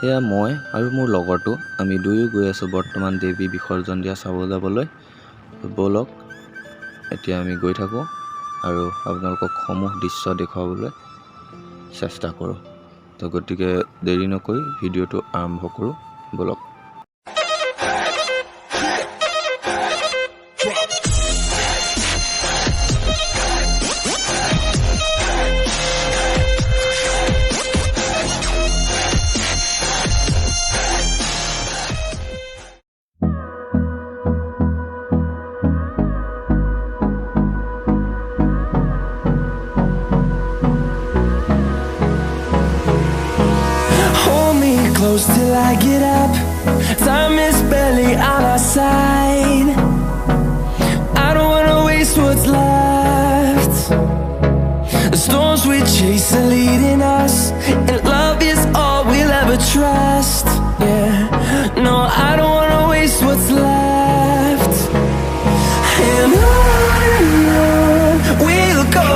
এয়া মই আৰু মোৰ লগৰটো আমি দুয়ো গৈ আছোঁ বৰ্তমান দেৱী বিসৰ্জন দিয়া চাব যাবলৈ। ব'লক এতিয়া আমি গৈ থাকোঁ আৰু আপোনালোকক সমূহ দৃশ্য দেখুৱাবলৈ চেষ্টা কৰোঁ। তো গতিকে দেৰি নকৰি ভিডিঅ'টো আৰম্ভ কৰোঁ ব'লক। Close till I get up. Time is barely on our side. I don't wanna waste what's left. The storms we chase are leading us, and love is all we'll ever trust. Yeah, no, I don't wanna waste what's left. And on we'll go,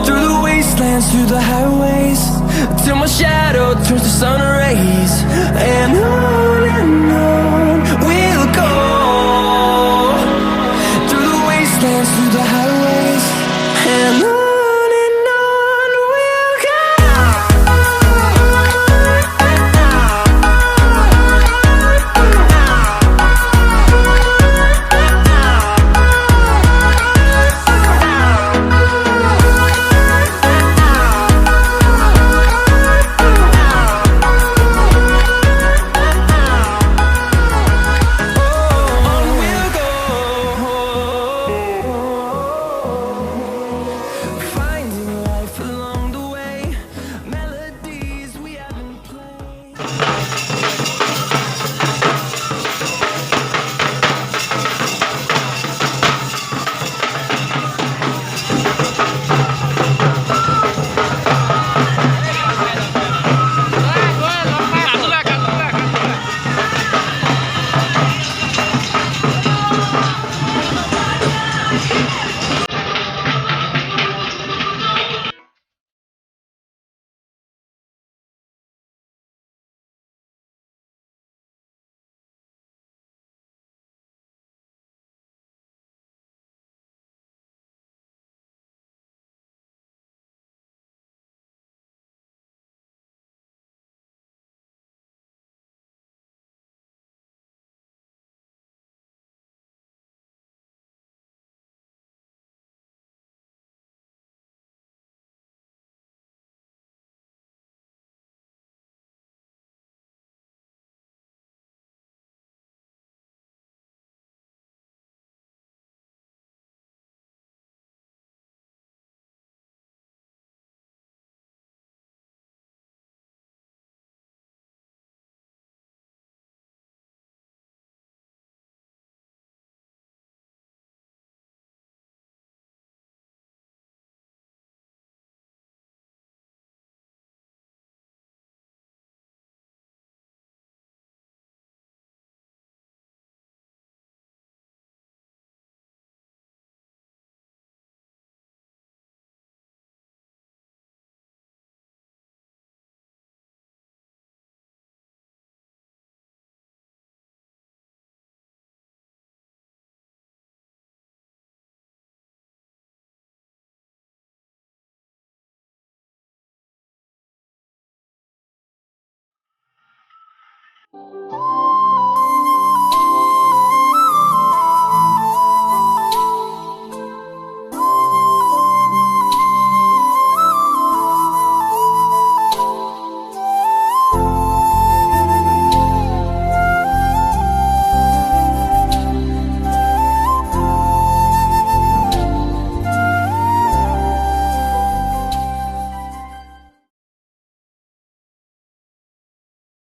through the wastelands, through the highways, till my shadow turns to sun rays. And on we'll go, through the wastelands, through the highways, and on we'll go.